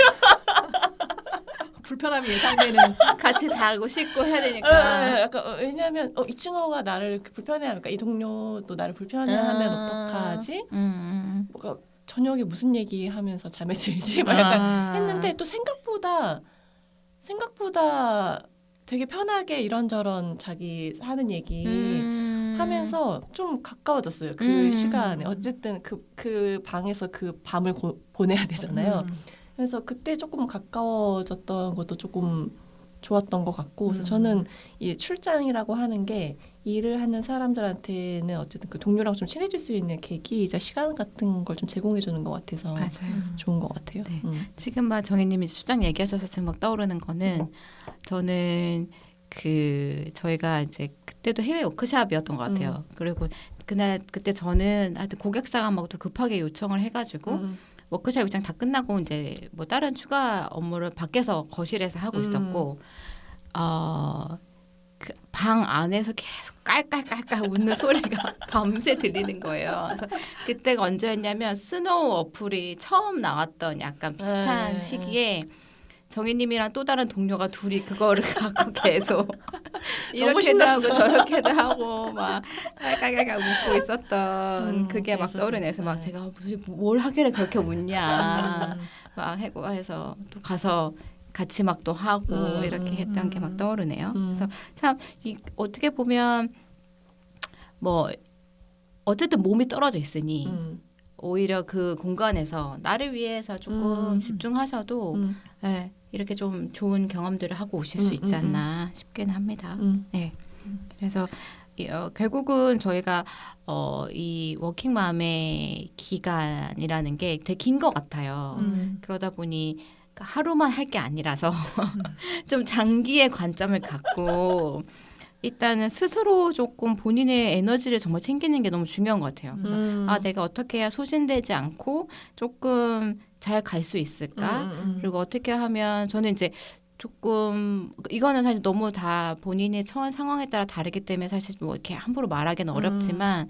불편함이 예상되는. 같이 자고 씻고 해야 되니까. 약간 왜냐하면 이 친구가 나를 불편해하니까 이 동료도 나를 불편해하면 어떡하지? 뭐가 저녁에 무슨 얘기하면서 잠에 들지? 막 약간 했는데 또 생각보다 되게 편하게 이런저런 자기 하는 얘기 하면서 좀 가까워졌어요. 그 시간에 어쨌든 그 방에서 그 밤을 보내야 되잖아요. 그래서 그때 조금 가까워졌던 것도 조금 좋았던 것 같고, 그래서 저는 이 출장이라고 하는 게 일을 하는 사람들한테는 어쨌든 그 동료랑 좀 친해질 수 있는 계기이자 시간 같은 걸 좀 제공해 주는 것 같아서 맞아요. 좋은 것 같아요. 네. 지금 막 정희님이 출장 얘기하셔서 지금 막 떠오르는 거는 저는 저희가 이제 그때도 해외 워크숍이었던 것 같아요. 그리고 그때 저는 하여튼 고객사가 막 또 급하게 요청을 해가지고 워크숍 일정 다 끝나고 이제 뭐 다른 추가 업무를 밖에서 거실에서 하고 있었고 그 방 안에서 계속 깔깔깔깔 웃는 소리가 밤새 들리는 거예요. 그래서 그때가 언제였냐면 스노우 어플이 처음 나왔던 약간 비슷한 시기에 정희님이랑 또 다른 동료가 둘이 그거를 갖고 계속 이렇게도 하고 저렇게도 하고 막 깔깔깔깔 웃고 있었던 그게 막 떠오르네서 막 제가 뭘 하길래 그렇게 웃냐 막 하고 해서 또 가서 같이 막 또 하고 이렇게 했던 게 막 떠오르네요. 그래서 참 어떻게 보면 뭐 어쨌든 몸이 떨어져 있으니 오히려 그 공간에서 나를 위해서 조금 집중하셔도 네, 이렇게 좀 좋은 경험들을 하고 오실 수 있지 않나 싶긴 합니다. 네. 그래서 결국은 저희가 이 워킹맘의 기간이라는 게 되게 긴 것 같아요. 그러다 보니 하루만 할 게 아니라서 좀 장기의 관점을 갖고 일단은 스스로 조금 본인의 에너지를 정말 챙기는 게 너무 중요한 것 같아요. 그래서 내가 어떻게 해야 소진되지 않고 조금 잘 갈 수 있을까? 그리고 어떻게 하면 저는 이제 조금 이거는 사실 너무 다 본인의 처한 상황에 따라 다르기 때문에 사실 뭐 이렇게 함부로 말하기는 어렵지만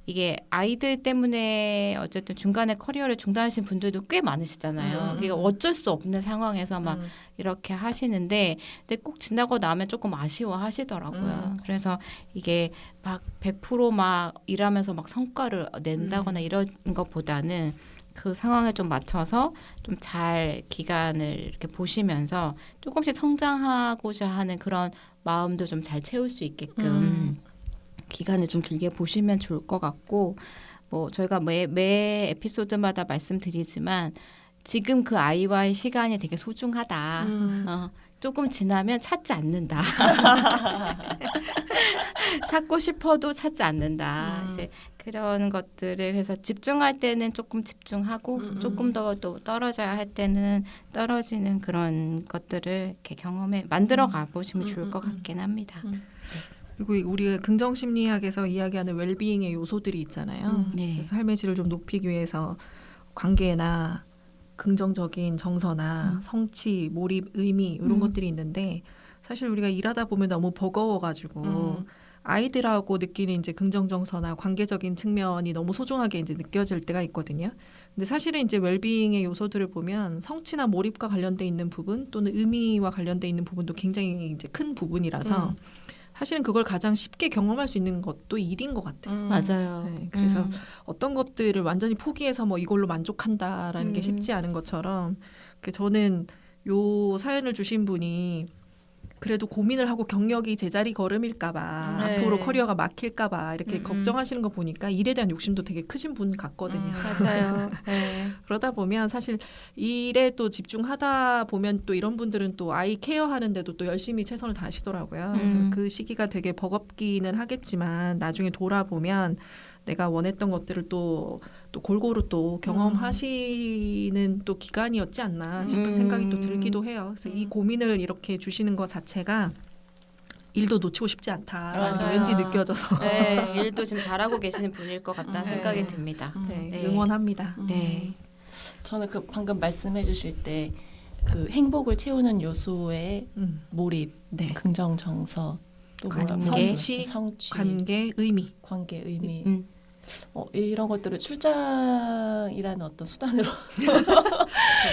이게 아이들 때문에 어쨌든 중간에 커리어를 중단하신 분들도 꽤 많으시잖아요. 이게 어쩔 수 없는 상황에서 막 이렇게 하시는데 근데 꼭 지나고 나면 조금 아쉬워하시더라고요. 그래서 이게 막 100% 일하면서 막 성과를 낸다거나 이런 것보다는 그 상황에 좀 맞춰서 좀 잘 기간을 이렇게 보시면서 조금씩 성장하고자 하는 그런 마음도 좀 잘 채울 수 있게끔 기간을 좀 길게 보시면 좋을 것 같고 뭐 저희가 매 에피소드마다 말씀드리지만 지금 그 아이와의 시간이 되게 소중하다. 조금 지나면 찾지 않는다. 찾고 싶어도 찾지 않는다. 이제 그런 것들을 그래서 집중할 때는 조금 집중하고 조금 더 또 떨어져야 할 때는 떨어지는 그런 것들을 이렇게 만들어 가보시면 좋을 것 같긴 합니다. 그리고 우리가 긍정심리학에서 이야기하는 웰비잉의 요소들이 있잖아요. 네. 그래서 삶의 질을 좀 높이기 위해서 관계나 긍정적인 정서나 성취, 몰입, 의미 이런 것들이 있는데 사실 우리가 일하다 보면 너무 버거워가지고 아이들하고 느끼는 이제 긍정 정서나 관계적인 측면이 너무 소중하게 이제 느껴질 때가 있거든요. 근데 사실은 이제 웰비잉의 요소들을 보면 성취나 몰입과 관련돼 있는 부분 또는 의미와 관련돼 있는 부분도 굉장히 이제 큰 부분이라서 사실은 그걸 가장 쉽게 경험할 수 있는 것도 일인 것 같아요. 맞아요. 네, 그래서 어떤 것들을 완전히 포기해서 뭐 이걸로 만족한다라는 게 쉽지 않은 것처럼 저는 요 사연을 주신 분이 그래도 고민을 하고 경력이 제자리 걸음일까봐 앞으로 커리어가 막힐까봐 이렇게 걱정하시는 거 보니까 일에 대한 욕심도 되게 크신 분 같거든요. 맞아요. 네. 그러다 보면 사실 일에 또 집중하다 보면 또 이런 분들은 또 아이 케어하는데도 또 열심히 최선을 다하시더라고요. 그래서 그 시기가 되게 버겁기는 하겠지만 나중에 돌아보면 내가 원했던 것들을 또 골고루 또 경험하시는 또 기간이었지 않나 싶은 생각이 또 들기도 해요. 그래서 이 고민을 이렇게 주시는 것 자체가 일도 놓치고 싶지 않다. 왠지 느껴져서. 네, 일도 지금 잘하고 계시는 분일 것 같다는 생각이 듭니다. 네, 응원합니다. 네. 저는 그 방금 말씀해 주실 때 그 행복을 채우는 요소의 몰입, 긍정 정서, 또 관계, 성취, 관계, 의미. 이런 것들을 출장이라는 어떤 수단으로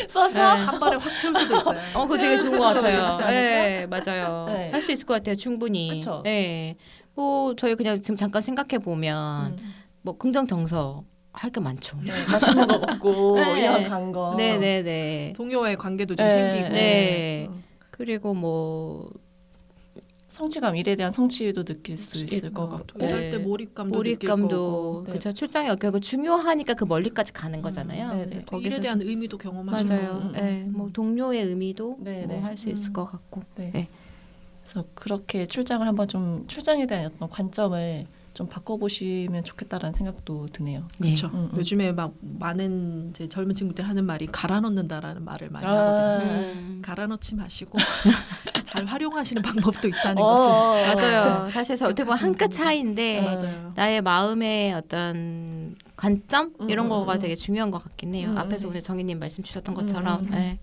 써서 한 발에 확 채울 수도 있어요. 그거 되게 좋은 것 같아요. 그렇지 않을까? 네, 맞아요. 네. 할 수 있을 것 같아요, 충분히. 그쵸. 네. 뭐 저희 그냥 지금 잠깐 생각해 보면 뭐 긍정 정서 할 게 많죠. 네, 맛있는 거 먹고 네. 여행 간 거. 네네네. 동료와의 관계도 좀 네. 챙기고. 네. 그리고 뭐 성취감, 일에 대한 성취도 느낄 수 있을 것 같고. 일할 때 네. 몰입감도 느낄 거고. 몰입감도 네. 그쵸. 출장이 결국 중요하니까 그 멀리까지 가는 거잖아요. 네, 그래서 네. 일에 대한 의미도 경험하시고. 맞아요. 네. 뭐 동료의 의미도 네, 뭐 네. 할 수 있을 것 같고. 네. 네. 그래서 그렇게 출장을 한번 좀 출장에 대한 어떤 관점을 좀 바꿔보시면 좋겠다라는 생각도 드네요. 네. 그렇죠. 요즘에 막 많은 이제 젊은 친구들 하는 말이 갈아 넣는다라는 말을 많이 아. 하거든요. 갈아 넣지 마시고 잘 활용하시는 방법도 있다는 것을. 맞아요. 사실 어떻게 보면 한 끗 차이인데 맞아요. 나의 마음의 어떤 관점 이런 거가 음. 되게 중요한 것 같긴 해요. 앞에서 오늘 정희님 말씀 주셨던 것처럼. 네.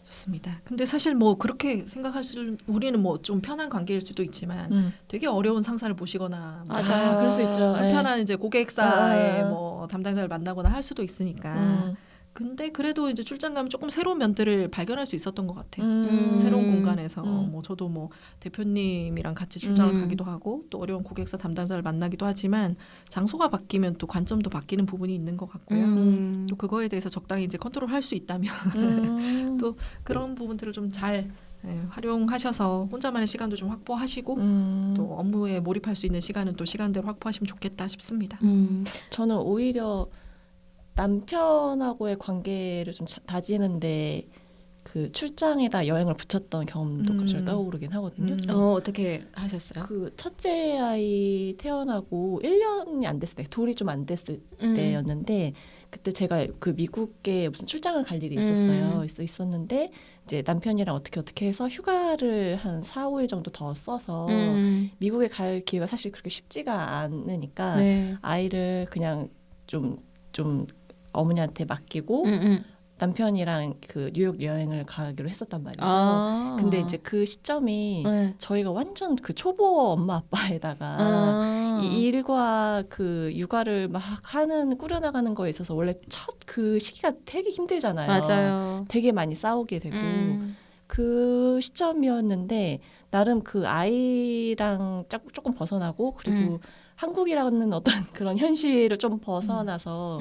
좋습니다. 근데 사실 뭐 그렇게 생각하실 우리는 뭐 좀 편한 관계일 수도 있지만 되게 어려운 상사를 보시거나 뭐 맞아요. 그럴 수 있죠. 불편한 이제 고객사의 아. 뭐 담당자를 만나거나 할 수도 있으니까. 근데 그래도 이제 출장 가면 조금 새로운 면들을 발견할 수 있었던 것 같아요. 새로운 공간에서 뭐 저도 뭐 대표님이랑 같이 출장을 가기도 하고 또 어려운 고객사 담당자를 만나기도 하지만 장소가 바뀌면 또 관점도 바뀌는 부분이 있는 것 같고요. 또 그거에 대해서 적당히 이제 컨트롤할 수 있다면 또 그런 부분들을 좀 잘 활용하셔서 혼자만의 시간도 좀 확보하시고 또 업무에 몰입할 수 있는 시간은 또 시간대로 확보하시면 좋겠다 싶습니다. 저는 오히려 남편하고의 관계를 좀 다지는데 그 출장에다 여행을 붙였던 경험도 갑자기 떠오르긴 하거든요. 어떻게 하셨어요? 그 첫째 아이 태어나고 1년이 안 됐을 때, 돌이 좀 안 됐을 때였는데 그때 제가 그 미국에 무슨 출장을 갈 일이 있었는데 이제 남편이랑 어떻게 해서 휴가를 한 4, 5일 정도 더 써서 미국에 갈 기회가 사실 그렇게 쉽지가 않으니까 네. 아이를 그냥 좀 어머니한테 맡기고 남편이랑 그 뉴욕 여행을 가기로 했었단 말이죠. 근데 이제 그 시점이 저희가 완전 그 초보 엄마 아빠에다가 이 일과 그 육아를 막 꾸려나가는 거에 있어서 원래 첫 그 시기가 되게 힘들잖아요. 맞아요. 되게 많이 싸우게 되고 그 시점이었는데 나름 그 아이랑 조금 벗어나고 그리고 한국이라는 어떤 그런 현실을 좀 벗어나서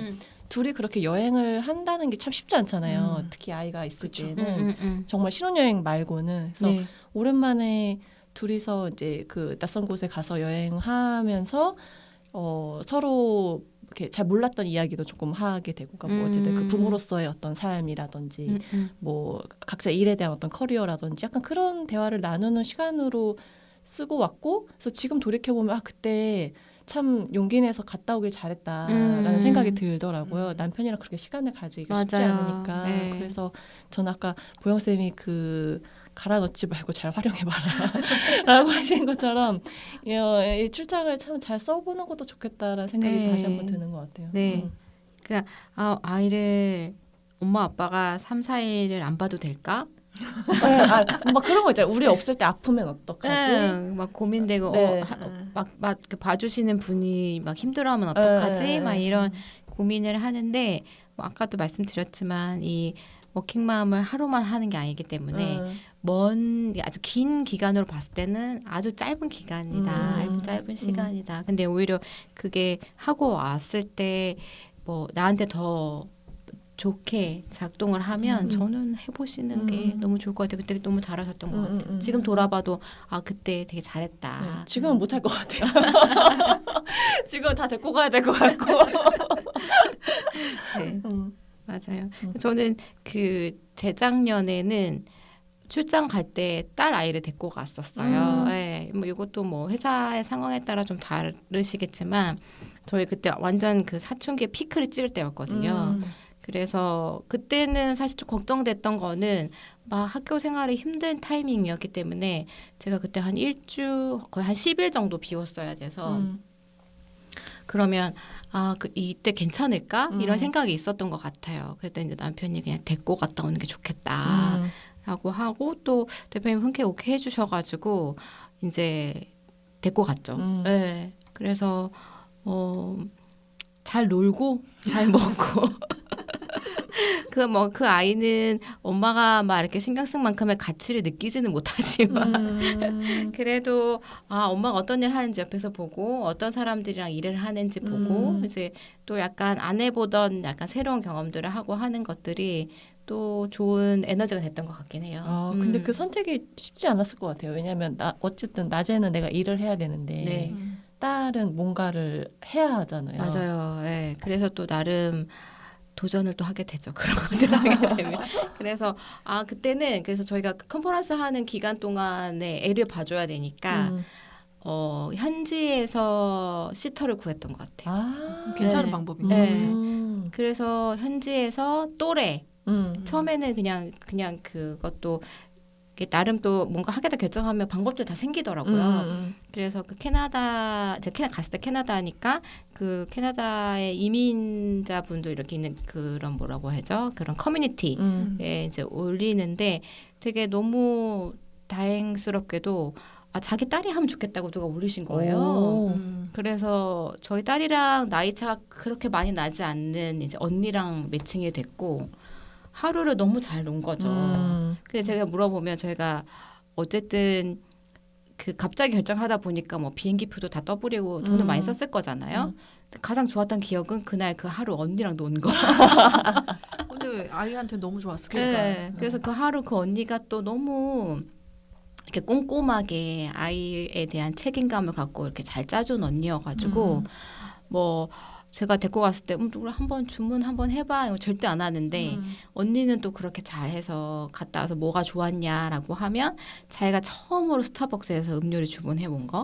둘이 그렇게 여행을 한다는 게 참 쉽지 않잖아요. 특히 아이가 있을 때는 정말 신혼여행 말고는. 그래서 네. 오랜만에 둘이서 이제 그 낯선 곳에 가서 여행하면서 서로 이렇게 잘 몰랐던 이야기도 조금 하게 되고, 그러니까 뭐 어쨌든 그 부모로서의 어떤 삶이라든지 뭐 각자 일에 대한 어떤 커리어라든지 약간 그런 대화를 나누는 시간으로 쓰고 왔고, 그래서 지금 돌이켜 보면 그때 참 용기 내서 갔다 오길 잘했다라는 생각이 들더라고요. 남편이랑 그렇게 시간을 가지기가 쉽지 맞아요. 않으니까. 네. 그래서 저는 아까 보영 쌤이 그 갈아 넣지 말고 잘 활용해봐라 라고 하신 것처럼 이 출장을 참 잘 써보는 것도 좋겠다라는 생각이 네. 다시 한번 드는 것 같아요. 네. 그러니까 아이를 엄마 아빠가 3, 4일을 안 봐도 될까? 막 그런 거 있잖아요. 우리 없을 때 아프면 어떡하지? 네, 막 고민되고 네. 막 봐주시는 분이 막 힘들어하면 어떡하지? 막 이런 고민을 하는데 뭐 아까도 말씀드렸지만 이 워킹맘을 하루만 하는 게 아니기 때문에 아주 긴 기간으로 봤을 때는 아주 짧은 기간이다. 아주 짧은 시간이다. 근데 오히려 그게 하고 왔을 때 뭐 나한테 더 좋게 작동을 하면 저는 해보시는 게 너무 좋을 것 같아요. 그때 너무 잘하셨던 것 같아요. 지금 돌아봐도 그때 되게 잘했다. 네, 지금은 못할 것 같아요. 지금은 다 데리고 가야 될 것 같고. 네, 맞아요. 저는 그 재작년에는 출장 갈 때 딸 아이를 데리고 갔었어요. 네, 뭐 이것도 뭐 회사의 상황에 따라 좀 다르시겠지만 저희 그때 완전 그 사춘기의 피크를 찍을 때였거든요. 그래서 그때는 사실 좀 걱정됐던 거는 막 학교 생활이 힘든 타이밍이었기 때문에 제가 그때 한 일주 거의 한 10일 정도 비웠어야 돼서 그러면 이때 괜찮을까? 이런 생각이 있었던 것 같아요. 그래서 이제 남편이 그냥 데리고 갔다 오는 게 좋겠다. 라고 하고 또 대표님 흔쾌히 오케이 해주셔가지고 이제 데리고 갔죠. 네. 그래서 잘 놀고 잘 먹고 그 아이는 엄마가 막 이렇게 신경 쓴 만큼의 가치를 느끼지는 못하지만 그래도 엄마가 어떤 일 하는지 옆에서 보고 어떤 사람들이랑 일을 하는지 보고 이제 또 약간 안 해보던 약간 새로운 경험들을 하고 하는 것들이 또 좋은 에너지가 됐던 것 같긴 해요. 근데 그 선택이 쉽지 않았을 것 같아요. 왜냐하면 어쨌든 낮에는 내가 일을 해야 되는데 네. 딸은 뭔가를 해야 하잖아요. 맞아요. 네. 그래서 또 나름 도전을 또 하게 되죠. 그런 것들 하게 되면. 그래서 그때는 그래서 저희가 그 컨퍼런스 하는 기간 동안에 애를 봐줘야 되니까 현지에서 시터를 구했던 것 같아요. 괜찮은 네. 방법인 것 네. 같아요. 그래서 현지에서 또래 처음에는 그냥 그것도 나름 또 뭔가 하겠다 결정하면 방법들 다 생기더라고요. 그래서 제가 갔을 때 캐나다니까 그 캐나다의 이민자분들 이렇게 있는 그런 뭐라고 하죠? 그런 커뮤니티에 이제 올리는데 되게 너무 다행스럽게도 자기 딸이 하면 좋겠다고 누가 올리신 거예요. 그래서 저희 딸이랑 나이 차가 그렇게 많이 나지 않는 이제 언니랑 매칭이 됐고 하루를 너무 잘 논 거죠. 근데 제가 물어보면 저희가 어쨌든 그 갑자기 결정하다 보니까 뭐 비행기표도 다 떠버리고 돈을 많이 썼을 거잖아요. 가장 좋았던 기억은 그날 그 하루 언니랑 논 거. 근데 아이한테 너무 좋았을 거예요. 네, 그래서 그 하루 그 언니가 또 너무 이렇게 꼼꼼하게 아이에 대한 책임감을 갖고 이렇게 잘 짜준 언니여가지고 뭐 제가 데리고 갔을 때 우리 한번 주문 한번 해봐 이거 절대 안 하는데 언니는 또 그렇게 잘해서 갔다 와서 뭐가 좋았냐라고 하면 자기가 처음으로 스타벅스에서 음료를 주문해 본 거.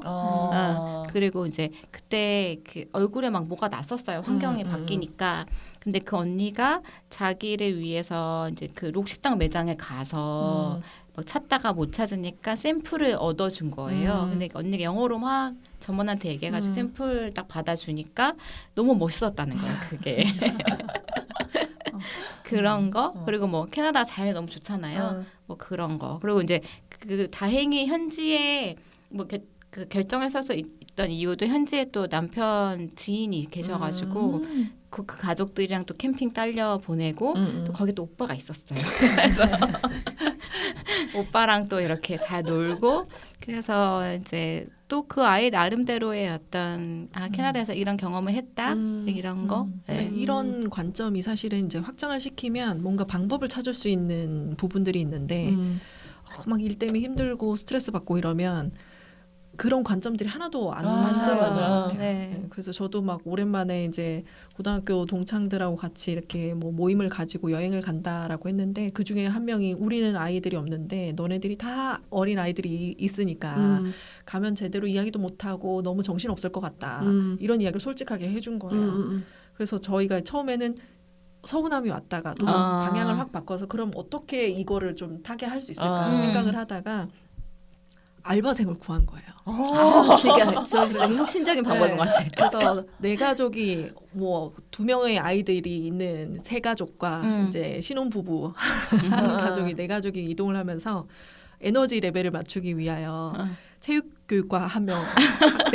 그리고 이제 그때 그 얼굴에 막 뭐가 났었어요. 환경이 바뀌니까. 근데 그 언니가 자기를 위해서 이제 그 록식당 매장에 가서 막 찾다가 못 찾으니까 샘플을 얻어준 거예요. 근데 언니가 영어로 막 점원한테 얘기해가지고 샘플 딱 받아주니까 너무 멋있었다는 거예요. 그게 그런 거 그리고 뭐 캐나다 자연이 너무 좋잖아요. 뭐 그런 거 그리고 이제 그 다행히 현지에 뭐 그 결정을 서서 있던 이유도 현지에 또 남편 지인이 계셔가지고 그 가족들이랑 또 캠핑 딸려 보내고 또 거기 또 오빠가 있었어요. 그래서 오빠랑 또 이렇게 잘 놀고 그래서 이제 또 그 아이 나름대로의 어떤 캐나다에서 이런 경험을 했다 이런 거 네. 이런 관점이 사실은 이제 확장을 시키면 뭔가 방법을 찾을 수 있는 부분들이 있는데 막 일 때문에 힘들고 스트레스 받고 이러면 그런 관점들이 하나도 안 맞더라고요. 네. 그래서 저도 막 오랜만에 이제 고등학교 동창들하고 같이 이렇게 뭐 모임을 가지고 여행을 간다라고 했는데 그 중에 한 명이 우리는 아이들이 없는데 너네들이 다 어린 아이들이 있으니까 가면 제대로 이야기도 못하고 너무 정신 없을 것 같다. 이런 이야기를 솔직하게 해준 거예요. 그래서 저희가 처음에는 서운함이 왔다가 또 방향을 확 바꿔서 그럼 어떻게 이거를 좀 타게 할 수 있을까 생각을 하다가 알바생을 구한 거예요. 저 진짜 혁신적인 방법인 것 같아요. 그래서 내 가족이 뭐 2명의 아이들이 있는 세 가족과 이제 신혼부부 한 가족이 네 가족이 이동을 하면서 에너지 레벨을 맞추기 위하여 체육교육과 1명,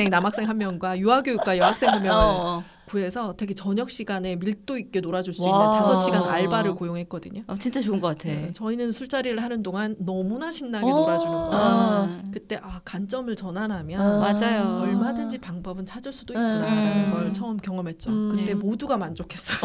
남학생 1명과 유아교육과 여학생 1명을 구해서 되게 저녁 시간에 밀도 있게 놀아줄 수 있는 5시간 알바를 고용했거든요. 진짜 좋은 것 같아. 네, 저희는 술자리를 하는 동안 너무나 신나게 놀아주는 거예요. 그때 간점을 전환하면 맞아요. 얼마든지 방법은 찾을 수도 있구나라는 걸 처음 경험했죠. 그때 모두가 만족했어요.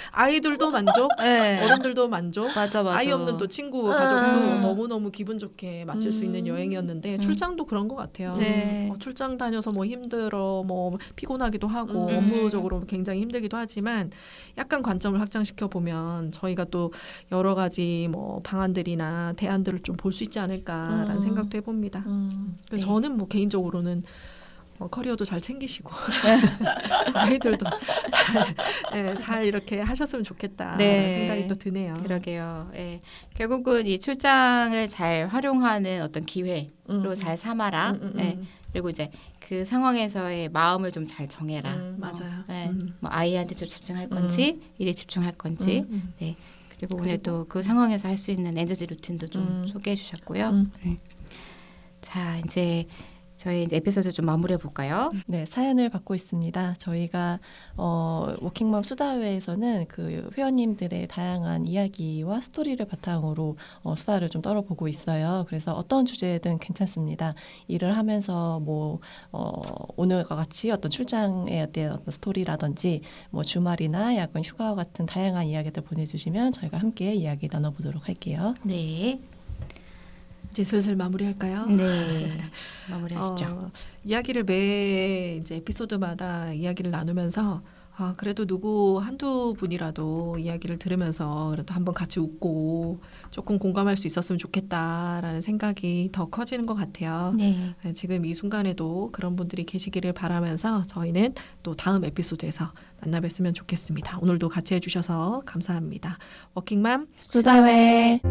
아이들도 만족, 어른들도 만족, 맞아. 아이 없는 또 친구 가족도 너무너무 기분 좋게 마칠 수 있는 여행이었는데 출장도 그런 것 같아요. 네. 출장 다녀서 뭐 힘들어, 뭐 피곤하기도 하고 업무적으로 굉장히 힘들기도 하지만 약간 관점을 확장시켜 보면 저희가 또 여러 가지 뭐 방안들이나 대안들을 좀 볼 수 있지 않을까라는 생각도 해봅니다. 네. 저는 뭐 개인적으로는 커리어도 잘 챙기시고 아이들도 잘 이렇게 하셨으면 좋겠다 생각이 또 드네요. 그러게요. 예. 결국은 이 출장을 잘 활용하는 어떤 기회로 잘 삼아라. 예. 그리고 이제 그 상황에서의 마음을 좀 잘 정해라. 맞아요. 뭐 아이한테 좀 집중할 건지 일에 집중할 건지. 네. 그리고 오늘 또 그 상황에서 할 수 있는 에너지 루틴도 좀 소개해 주셨고요. 자, 이제 저희 이제 에피소드 좀 마무리해 볼까요? 네, 사연을 받고 있습니다. 저희가 워킹맘 수다회에서는 그 회원님들의 다양한 이야기와 스토리를 바탕으로 수다를 좀 떨어보고 있어요. 그래서 어떤 주제든 괜찮습니다. 일을 하면서 뭐 오늘과 같이 어떤 출장에 대한 어떤 스토리라든지 뭐 주말이나 야근 휴가와 같은 다양한 이야기들 보내주시면 저희가 함께 이야기 나눠보도록 할게요. 네. 이제 슬슬 마무리할까요? 네. 마무리하시죠. 이야기를 매 이제 에피소드마다 이야기를 나누면서 그래도 누구 한두 분이라도 이야기를 들으면서 그래도 한번 같이 웃고 조금 공감할 수 있었으면 좋겠다라는 생각이 더 커지는 것 같아요. 네. 지금 이 순간에도 그런 분들이 계시기를 바라면서 저희는 또 다음 에피소드에서 만나 뵀으면 좋겠습니다. 오늘도 같이 해주셔서 감사합니다. 워킹맘 수다회.